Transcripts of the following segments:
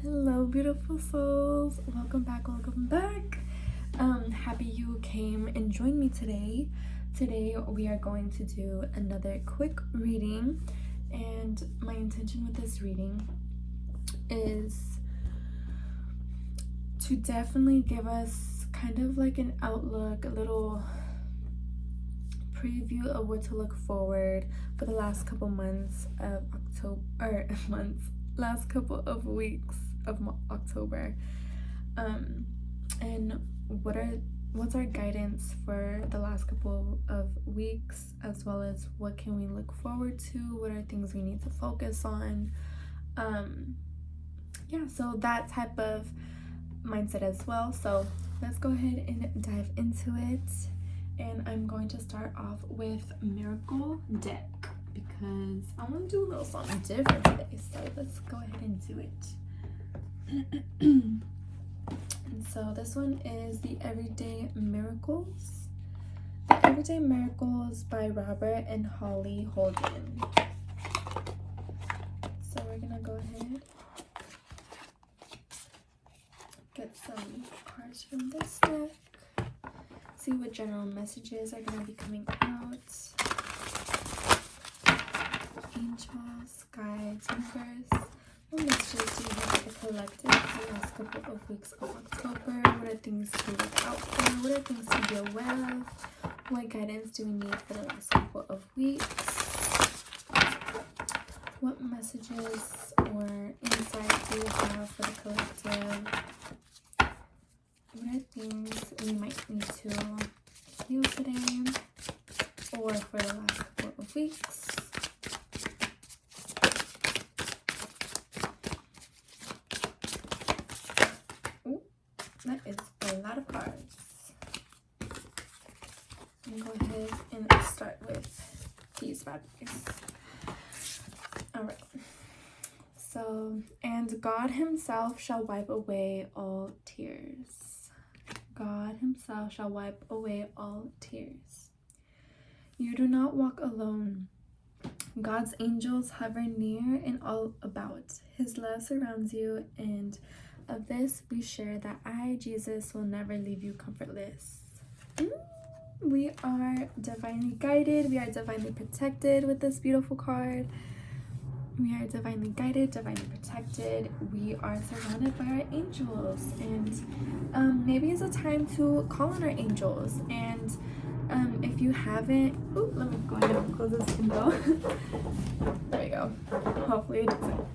Hello, beautiful souls. Welcome back. Happy you came and joined me today. Today we are going to do another quick reading, and my intention with this reading is to definitely give us kind of like an outlook, a little preview of what to look forward for the last couple months of last couple of weeks of October, and what's our guidance for the last couple of weeks, as well as what can we look forward to, what are things we need to focus on. So that type of mindset as well. So let's go ahead and dive into it, and I'm going to start off with Miracle Deck because I want to do a little something different today. So let's go ahead and do it. And so this one is the Everyday Miracles. The Everyday Miracles by Robert and Holly Holden. So we're gonna go ahead, get some cards from this deck, see what general messages are gonna be coming out. Angels, guides, universe. What messages do you have for the collective for the last couple of weeks of October? What are things to look out for? What are things to be aware of? What guidance do we need for the last couple of weeks? What messages or insight do you have for the collective? What are things we might need to heal today or for the last couple of weeks? That is a lot of cards. I'm going to go ahead and start with these bad boys. Alright. So, and God himself shall wipe away all tears. God himself shall wipe away all tears. You do not walk alone. God's angels hover near and all about. His love surrounds you, and of this we share that I, Jesus, will never leave you comfortless. We are divinely guided. We are divinely protected with this beautiful card. We are divinely guided, divinely protected. We are surrounded by our angels. And maybe it's a time to call on our angels. And if you haven't... let me go ahead and close this window. There we go. Hopefully it doesn't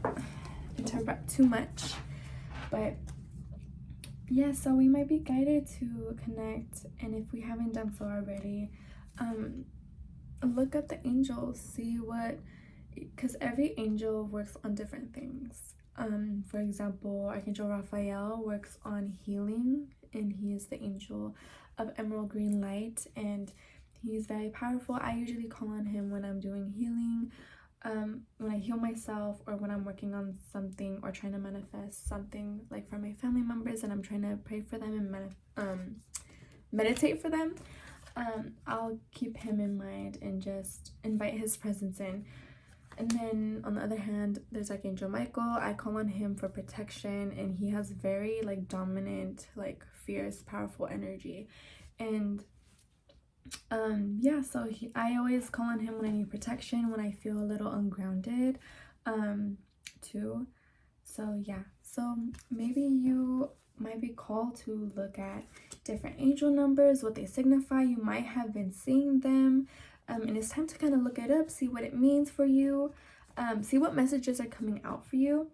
interrupt too much. But yeah, so we might be guided to connect, and if we haven't done so already, look up the angels, see what, because every angel works on different things. For example, Archangel Raphael works on healing, and he is the angel of emerald green light, and he's very powerful. I usually call on him when I'm doing healing, when I heal myself, or when I'm working on something or trying to manifest something like for my family members and I'm trying to pray for them and meditate for them. I'll keep him in mind and just invite his presence in. And then on the other hand, there's Archangel Michael. I call on him for protection, and he has very like dominant, like fierce, powerful energy. And so I always call on him when I need protection, when I feel a little ungrounded, too. So maybe you might be called to look at different angel numbers, what they signify. You might have been seeing them, and it's time to kind of look it up, see what it means for you, see what messages are coming out for you,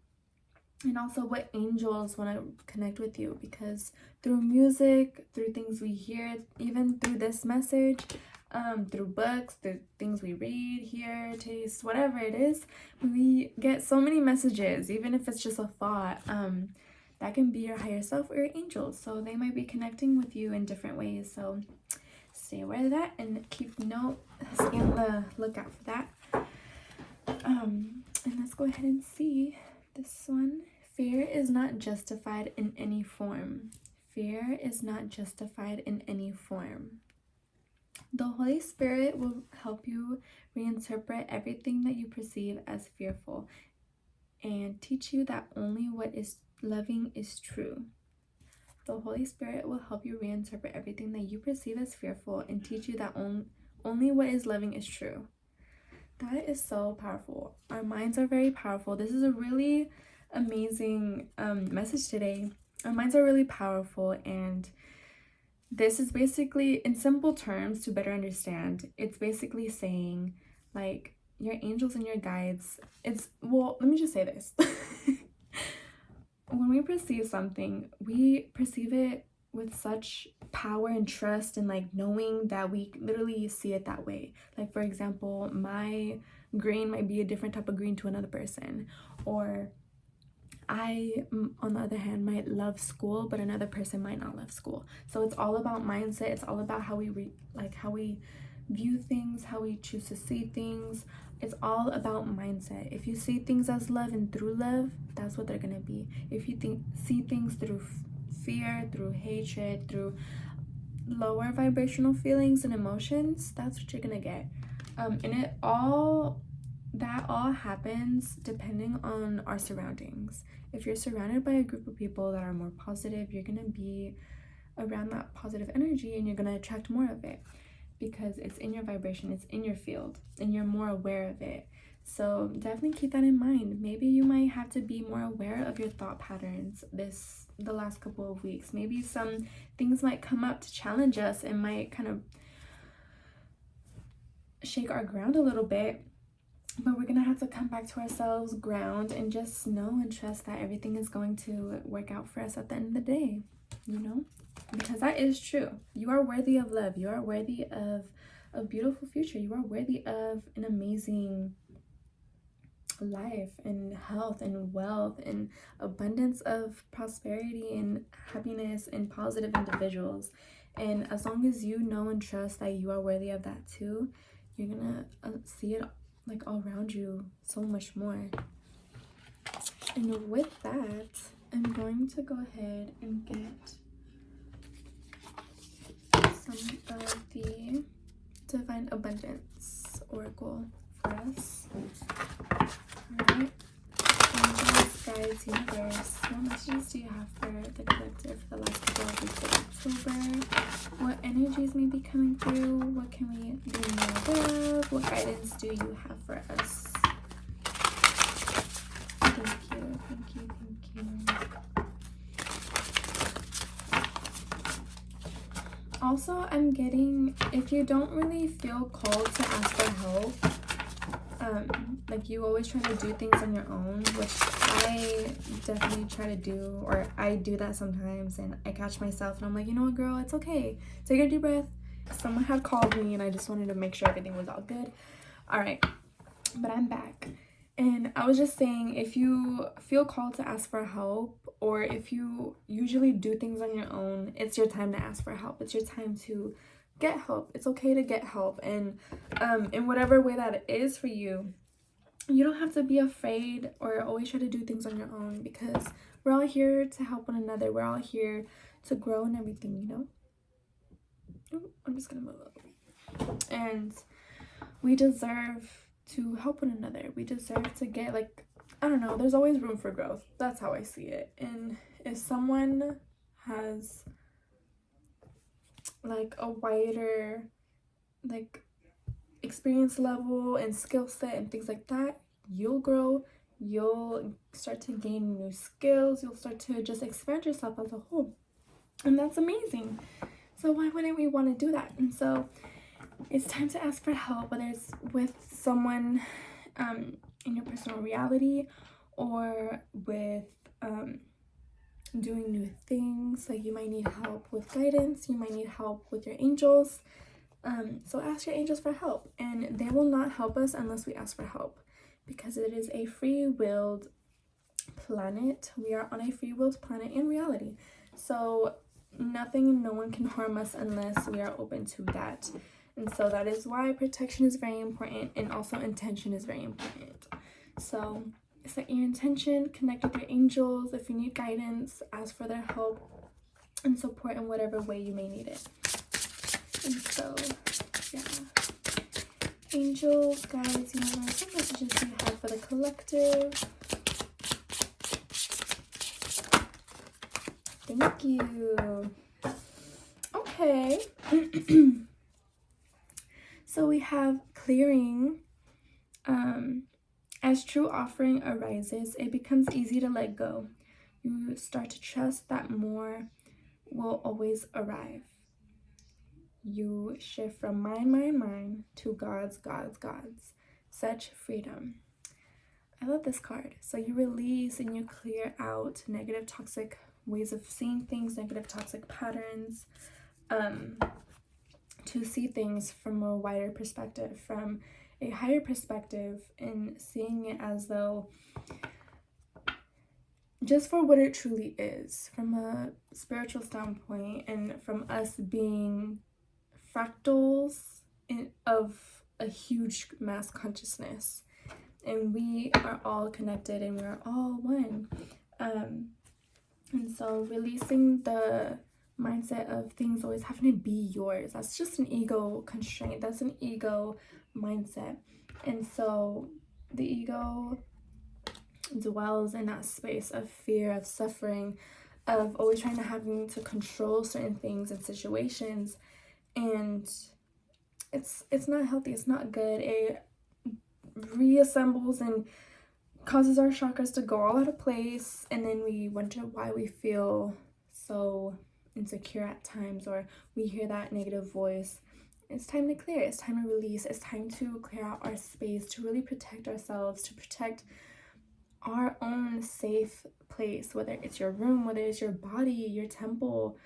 and also what angels want to connect with you, because through music, through things we hear, even through this message, through books, through things we read, hear, taste, whatever it is, we get so many messages. Even if it's just a thought, that can be your higher self or your angels, so they might be connecting with you in different ways. So stay aware of that and keep on the lookout for that. And let's go ahead and see this one. Fear is not justified in any form. Fear is not justified in any form. The Holy Spirit will help you reinterpret everything that you perceive as fearful and teach you that only what is loving is true. The Holy Spirit will help you reinterpret everything that you perceive as fearful and teach you that only what is loving is true. That is so powerful. Our minds are very powerful. This is a really amazing message today. Our minds are really powerful, and this is basically, in simple terms, to better understand, it's basically saying, like, your angels and your guides, well, let me just say this. When we perceive something, we perceive it with such power and trust, and like knowing that we literally see it that way. Like, for example, my green might be a different type of green to another person, or I, on the other hand, might love school, but another person might not love school. So it's all about mindset. It's all about how we how we view things, how we choose to see things. It's all about mindset. If you see things as love and through love, that's what they're gonna be. If you see things through fear, through hatred, through lower vibrational feelings and emotions, that's what you're gonna get. And that all happens depending on our surroundings. If you're surrounded by a group of people that are more positive, you're gonna be around that positive energy, and you're gonna attract more of it, because it's in your vibration, it's in your field, and you're more aware of it. So definitely keep that in mind. Maybe you might have to be more aware of your thought patterns the last couple of weeks. Maybe some things might come up to challenge us and might kind of shake our ground a little bit, but we're gonna have to come back to ourselves, ground, and just know and trust that everything is going to work out for us at the end of the day, you know? Because that is true. You are worthy of love. You are worthy of a beautiful future. You are worthy of an amazing life and health and wealth and abundance of prosperity and happiness and positive individuals. And as long as you know and trust that you are worthy of that too, you're gonna see it like all around you so much more. And with that, I'm going to go ahead and get some of the Divine Abundance Oracle for us. Alright. Angels, guides, universe, what messages do you have for the collective for the last 12 weeks of October? What energies may be coming through? What can we be more aware of? What guidance do you have for us? Thank you, thank you, thank you. Also, I'm getting, if you don't really feel called to ask for help, like you always try to do things on your own, which I definitely try to do, or I do that sometimes, and I catch myself and I'm like, you know what, girl, it's okay. Take a deep breath. Someone had called me and I just wanted to make sure everything was all good. All right, but I'm back. And I was just saying, if you feel called to ask for help, or if you usually do things on your own, it's your time to ask for help. It's your time to get help. It's okay to get help. And in whatever way that it is for you, you don't have to be afraid or always try to do things on your own, because we're all here to help one another. We're all here to grow and everything, you know? Ooh, I'm just gonna move a little bit. And we deserve to help one another. We deserve to get, like, I don't know, there's always room for growth. That's how I see it. And if someone has like a wider like experience level and skill set and things like that, you'll grow, you'll start to gain new skills, you'll start to just expand yourself as a whole, and that's amazing. So why wouldn't we want to do that? And so it's time to ask for help, whether it's with someone in your personal reality, or with doing new things. Like, you might need help with guidance, you might need help with your angels. So ask your angels for help, and they will not help us unless we ask for help, because it is a free-willed planet. We are on a free-willed planet in reality. So nothing and no one can harm us unless we are open to that. And so that is why protection is very important, and also intention is very important. So set your intention, connect with your angels. If you need guidance, ask for their help and support in whatever way you may need it. And so, yeah. Angels, guides, universe, what messages do you have for the collective Thank you. Okay. So we have clearing. As true offering arises, it becomes easy to let go. You start to trust that more will always arrive. You shift from mine to God's. Such freedom. I love this card. So you release and you clear out negative, toxic ways of seeing things, negative, toxic patterns, to see things from a wider perspective, from a higher perspective, and seeing it as though just for what it truly is, from a spiritual standpoint, and from us being fractals of a huge mass consciousness, and we are all connected and we're all one. And so releasing the mindset of things always having to be yours, that's just an ego constraint, that's an ego mindset. And so the ego dwells in that space of fear, of suffering, of always having to control certain things and situations, and it's not healthy, it's not good. It reassembles and causes our chakras to go all out of place, and then we wonder why we feel so insecure at times, or we hear that negative voice. It's time to clear, it's time to release, it's time to clear out our space, to really protect ourselves, to protect our own safe place, whether it's your room, whether it's your body, your temple,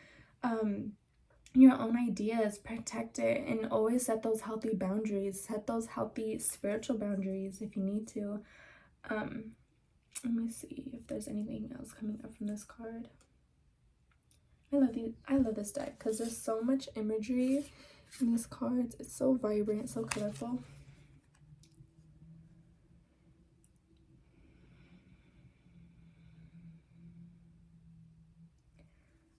your own ideas. Protect it, and always set those healthy boundaries, set those healthy spiritual boundaries if you need to. Let me see if there's anything else coming up from this card. I love this deck because there's so much imagery in these cards. It's so vibrant, so colorful.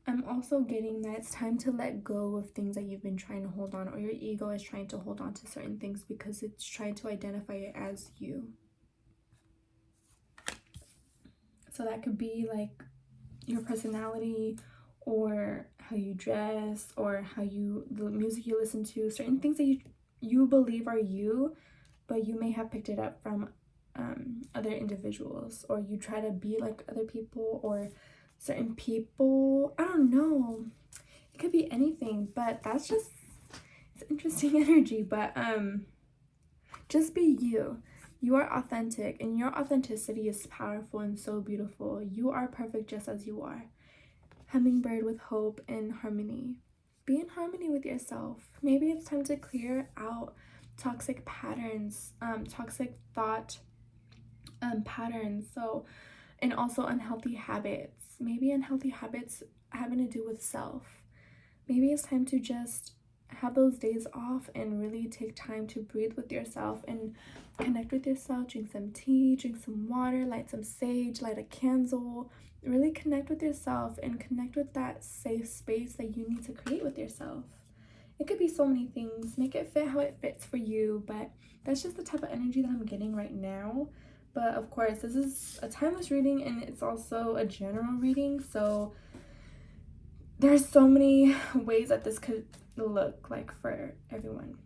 I'm also getting that it's time to let go of things that you've been trying to hold on, or your ego is trying to hold on to certain things because it's trying to identify it as you. So that could be like your personality, or how you dress, or the music you listen to, certain things that you believe are you, but you may have picked it up from other individuals, or you try to be like other people or certain people. I don't know, it could be anything, but that's just, it's interesting energy. But just be you. You are authentic, and your authenticity is powerful and so beautiful. You are perfect just as you are. Hummingbird with hope and harmony. Be in harmony with yourself. Maybe it's time to clear out toxic patterns, toxic thought patterns, so, and also unhealthy habits. Maybe unhealthy habits having to do with self. Maybe it's time to just have those days off and really take time to breathe with yourself and connect with yourself. Drink some tea, drink some water, light some sage, light a candle. Really connect with yourself and connect with that safe space that you need to create with yourself. It could be so many things. Make it fit how it fits for you, but that's just the type of energy that I'm getting right now. But of course, this is a timeless reading, and it's also a general reading, so there's so many ways that this could look like for everyone.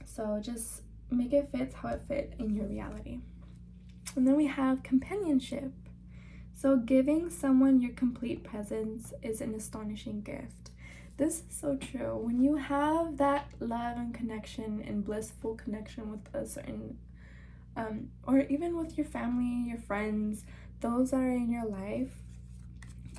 So just make it fit how it fit in your reality. And then we have companionship. So giving someone your complete presence is an astonishing gift. This is so true. When you have that love and connection and blissful connection with a certain or even with your family, your friends, those that are in your life,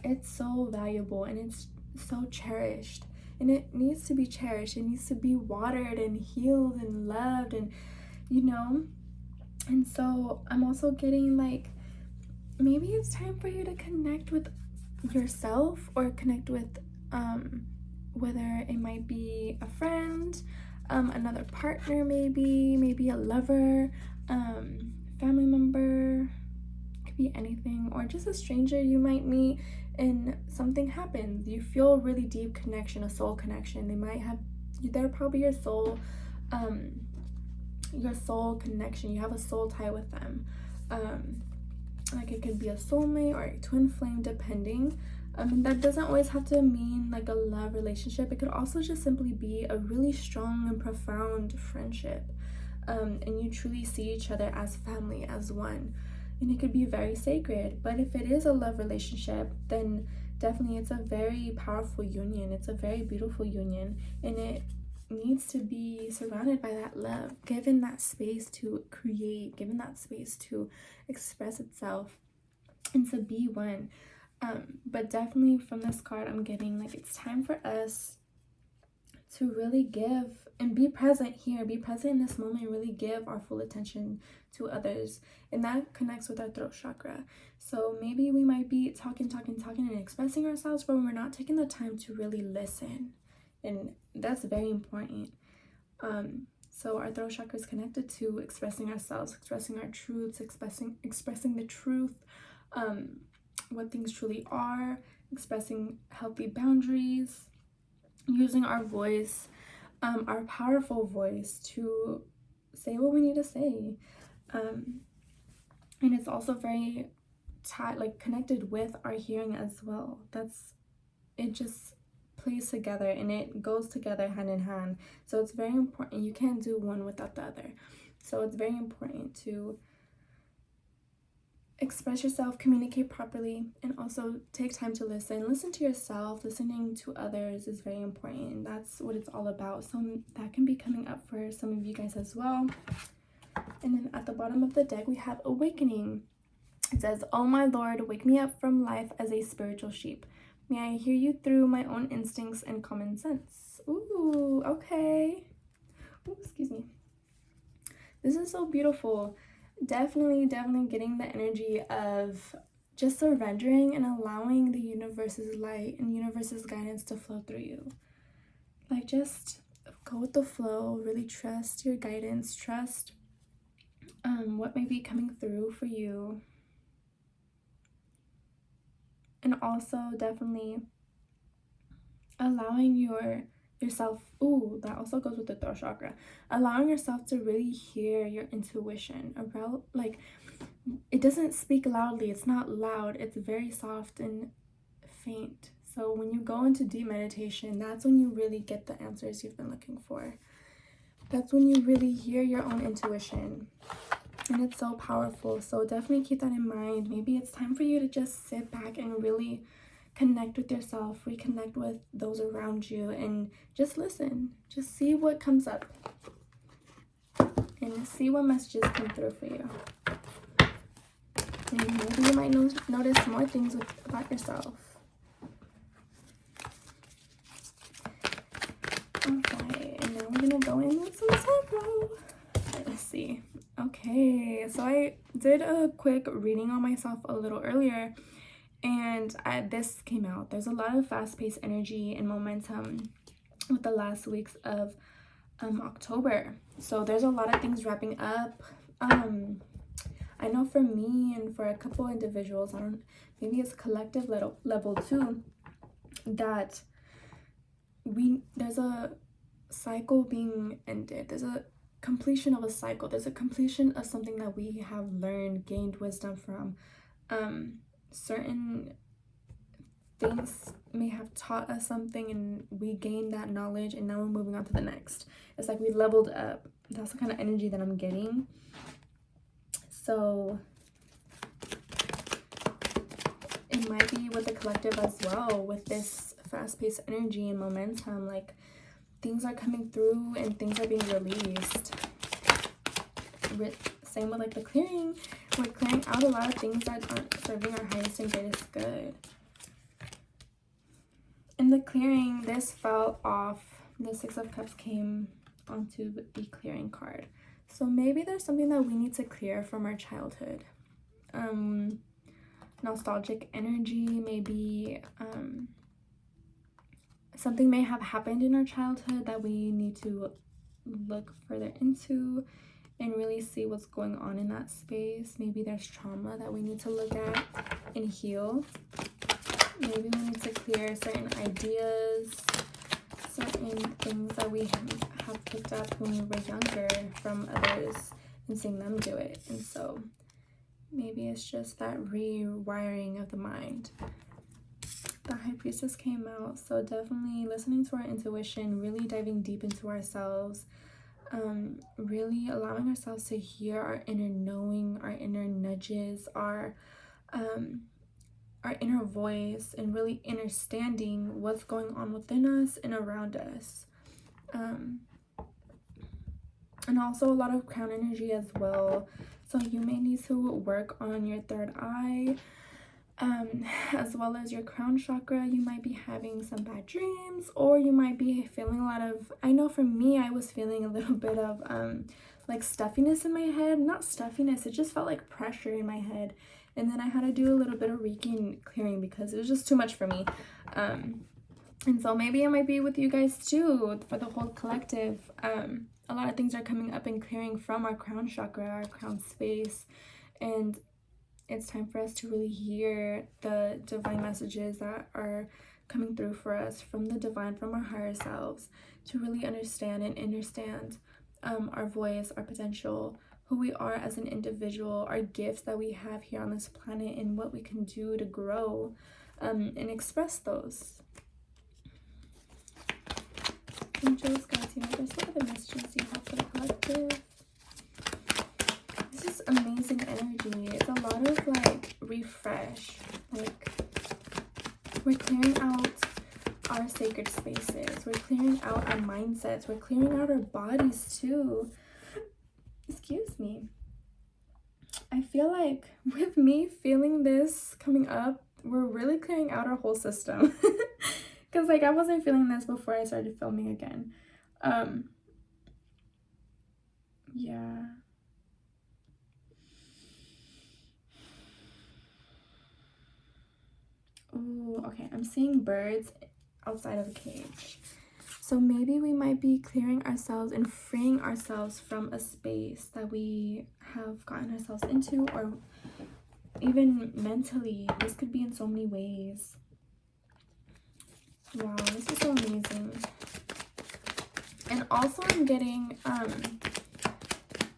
it's so valuable and it's so cherished, and it needs to be cherished. It needs to be watered and healed and loved, and and so I'm also getting like, maybe it's time for you to connect with yourself, or connect with whether it might be a friend, another partner, maybe a lover, family member, could be anything, or just a stranger you might meet and something happens. You feel a really deep connection, a soul connection. They're probably your soul connection. You have a soul tie with them. Like it could be a soulmate or a twin flame, depending. And that doesn't always have to mean like a love relationship. It could also just simply be a really strong and profound friendship. And you truly see each other as family, as one. And it could be very sacred. But if it is a love relationship, then definitely it's a very powerful union. It's a very beautiful union. And it needs to be surrounded by that love, given that space to create, given that space to express itself and to be one. But definitely from this card, I'm getting like it's time for us to really give and be present here, be present in this moment, and really give our full attention to others. And that connects with our throat chakra. So maybe we might be talking and expressing ourselves, but we're not taking the time to really listen. And that's very important. So our throat chakra is connected to expressing ourselves, expressing our truths, expressing the truth, what things truly are, expressing healthy boundaries, using our voice, our powerful voice to say what we need to say. And it's also very connected with our hearing as well. It just plays together and it goes together hand in hand. So it's very important. You can't do one without the other. So it's very important to express yourself, communicate properly, and also take time to listen to yourself. Listening to others is very important, and that's what it's all about. So that can be coming up for some of you guys as well. And then at the bottom of the deck we have awakening. It says, "Oh my Lord, wake me up from life as a spiritual sheep. May I hear you through my own instincts and common sense." Ooh, okay. Ooh, excuse me. This is so beautiful. Definitely getting the energy of just surrendering and allowing the universe's light and universe's guidance to flow through you. Like, just go with the flow, really trust your guidance, trust what may be coming through for you. And also definitely allowing yourself, that also goes with the throat chakra, allowing yourself to really hear your intuition about, like, it doesn't speak loudly, it's not loud, it's very soft and faint. So when you go into deep meditation, that's when you really get the answers you've been looking for. That's when you really hear your own intuition, and it's so powerful. So definitely keep that in mind. Maybe it's time for you to just sit back and really connect with yourself, reconnect with those around you, and just listen. Just see what comes up and see what messages come through for you. And maybe you might notice more things about yourself. Okay, and now we're gonna go in with some tarot. Let's see. Okay, so I did a quick reading on myself a little earlier, and this came out. There's a lot of fast-paced energy and momentum with the last weeks of October. So there's a lot of things wrapping up. I know for me and for a couple individuals, maybe it's collective level too, that there's a cycle being ended. There's a completion of a cycle. There's a completion of something that we have learned, gained wisdom from. Certain things may have taught us something and we gained that knowledge, and now we're moving on to the next. It's like we leveled up. That's the kind of energy that I'm getting. So it might be with the collective as well, with this fast-paced energy and momentum. Like, things are coming through and things are being released. Same with like the clearing. We're clearing out a lot of things that aren't serving our highest and greatest good. In the clearing, this fell off. The Six of Cups came onto the clearing card. So maybe there's something that we need to clear from our childhood. Nostalgic energy, maybe something may have happened in our childhood that we need to look further into and really see what's going on in that space. Maybe there's trauma that we need to look at and heal. Maybe we need to clear certain ideas, certain things that we have picked up when we were younger from others and seeing them do it. And so maybe it's just that rewiring of the mind High Priestess came out, so definitely listening to our intuition, really diving deep into ourselves, really allowing ourselves to hear our inner knowing, our inner nudges, our inner voice, and really understanding what's going on within us and around us. And also a lot of crown energy as well. So you may need to work on your third eye, as well as your crown chakra. You might be having some bad dreams, or you might be feeling a lot of, I know for me, I was feeling a little bit of like stuffiness in my head. Not stuffiness, it just felt like pressure in my head. And then I had to do a little bit of Reiki and clearing because it was just too much for me. And so maybe it might be with you guys too, for the whole collective. A lot of things are coming up and clearing from our crown chakra, our crown space. And it's time for us to really hear the divine messages that are coming through for us from the divine, from our higher selves, to really understand our voice, our potential, who we are as an individual, our gifts that we have here on this planet, and what we can do to grow and express those. Angels, guides, universe, what other messages do you have for the collective? This is amazing energy. It's a lot of like refresh. Like we're clearing out our sacred spaces. We're clearing out our mindsets. We're clearing out our bodies too. Excuse me. I feel like with me feeling this coming up, we're really clearing out our whole system. Because like I wasn't feeling this before I started filming again. Yeah. Oh, okay. I'm seeing birds outside of a cage. So maybe we might be clearing ourselves and freeing ourselves from a space that we have gotten ourselves into, or even mentally. This could be in so many ways. Wow, this is so amazing. And also I'm getting,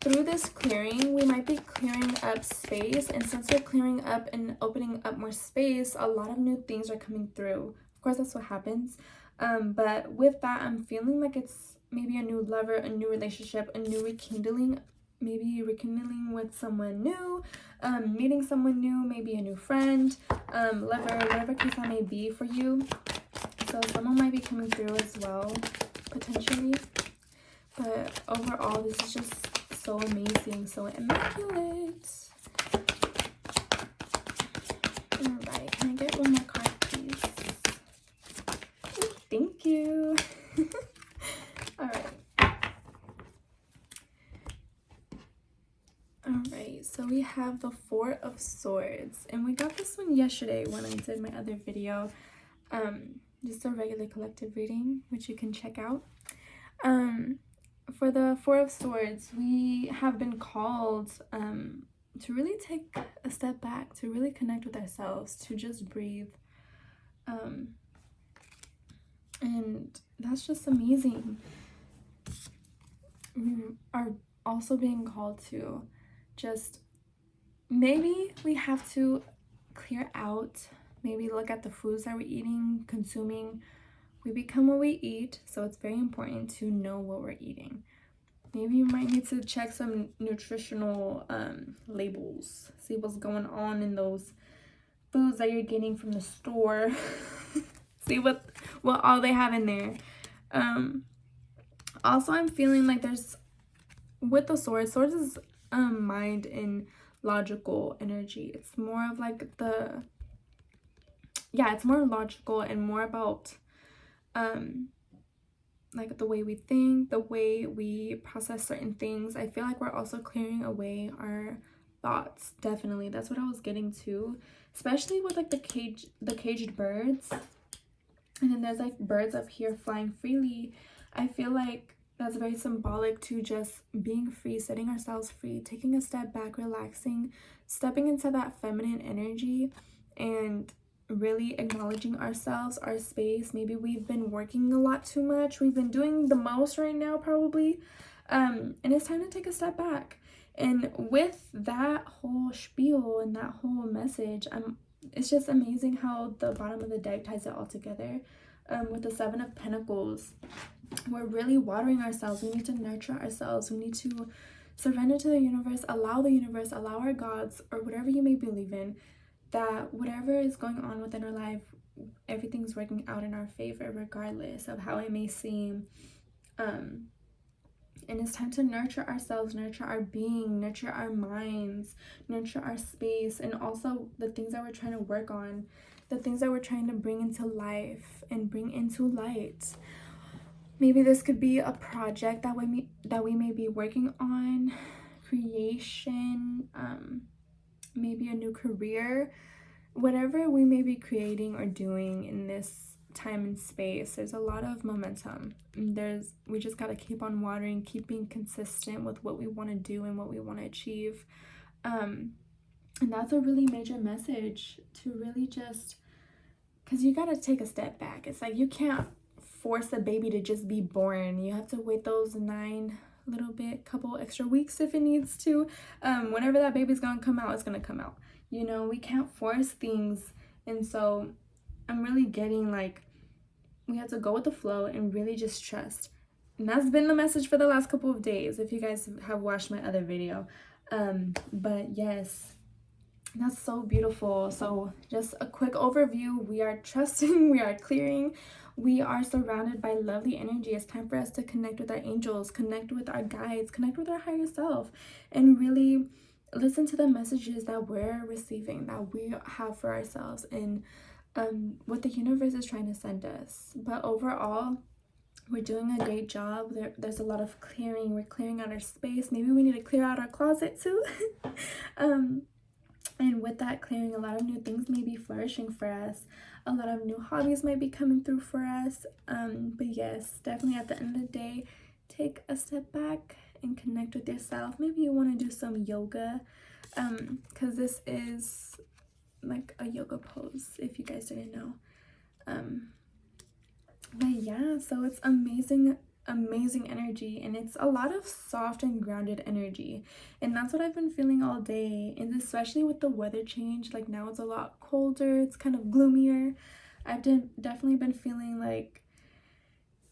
through this clearing, we might be clearing up space. And since we're clearing up and opening up more space, a lot of new things are coming through. Of course, that's what happens. But with that, I'm feeling like it's maybe a new lover, a new relationship, a new rekindling, maybe rekindling with someone new, meeting someone new, maybe a new friend, lover, whatever case that may be for you. So someone might be coming through as well, potentially. But overall, this is just so amazing, so immaculate. Alright, can I get one more card, please? Thank you. Alright. Alright, so we have the Four of Swords. And we got this one yesterday when I did my other video. Just a regular collective reading, which you can check out. For the Four of Swords, we have been called to really take a step back, to really connect with ourselves, to just breathe. And that's just amazing. We are also being called to just, maybe we have to clear out, maybe look at the foods that we're eating, consuming. We become what we eat, so it's very important to know what we're eating. Maybe you might need to check some nutritional labels, see what's going on in those foods that you're getting from the store. See what all they have in there. Also, I'm feeling like there's, with the swords is mind and logical energy. It's more of like it's more logical and more about like the way we think, the way we process certain things. I feel like we're also clearing away our thoughts. Definitely, that's what I was getting to, especially with like the caged birds. And then there's like birds up here flying freely. I feel like that's very symbolic to just being free, setting ourselves free, taking a step back, relaxing, stepping into that feminine energy, and really acknowledging ourselves, our space. Maybe we've been working a lot too much. We've been doing the most right now, probably. And it's time to take a step back. And with that whole spiel and that whole message, I'm it's just amazing how the bottom of the deck ties it all together. With the Seven of Pentacles, we're really watering ourselves. We need to nurture ourselves. We need to surrender to the universe, allow our gods, or whatever you may believe in, that whatever is going on within our life, everything's working out in our favor, regardless of how it may seem. And it's time to nurture ourselves, nurture our being, nurture our minds, nurture our space, and also the things that we're trying to work on, the things that we're trying to bring into life and bring into light. Maybe this could be a project that we may be working on, creation, maybe a new career, whatever we may be creating or doing in this time and space. There's a lot of momentum. We just got to keep on watering, keeping consistent with what we want to do and what we want to achieve. And that's a really major message, to really just, because you got to take a step back. It's like you can't force a baby to just be born. You have to wait those couple extra weeks if it needs to. Whenever that baby's gonna come out, it's gonna come out. You know, we can't force things. And so I'm really getting like, we have to go with the flow and really just trust. And that's been the message for the last couple of days, if you guys have watched my other video. But yes, that's so beautiful. So just a quick overview. We are trusting, we are clearing, we are surrounded by lovely energy. It's time for us to connect with our angels, connect with our guides, connect with our higher self, and really listen to the messages that we're receiving, that we have for ourselves, and what the universe is trying to send us. But overall, we're doing a great job. There's a lot of clearing. We're clearing out our space. Maybe we need to clear out our closet too. And with that clearing, a lot of new things may be flourishing for us. A lot of new hobbies might be coming through for us. But yes, definitely at the end of the day, take a step back and connect with yourself. Maybe you want to do some yoga, because this is like a yoga pose, if you guys didn't know. But yeah, so it's amazing energy, and it's a lot of soft and grounded energy, and that's what I've been feeling all day. And especially with the weather change, like now it's a lot colder, it's kind of gloomier. I've definitely been feeling like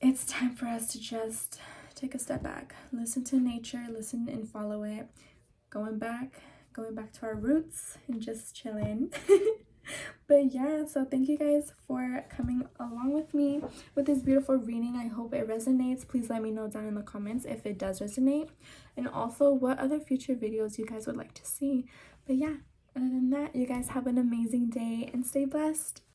it's time for us to just take a step back, listen to nature, listen and follow it, going back to our roots and just chilling. But yeah, so thank you guys for coming along with me with this beautiful reading. I hope it resonates. Please let me know down in the comments if it does resonate, and also what other future videos you guys would like to see. But yeah, other than that, you guys have an amazing day and stay blessed.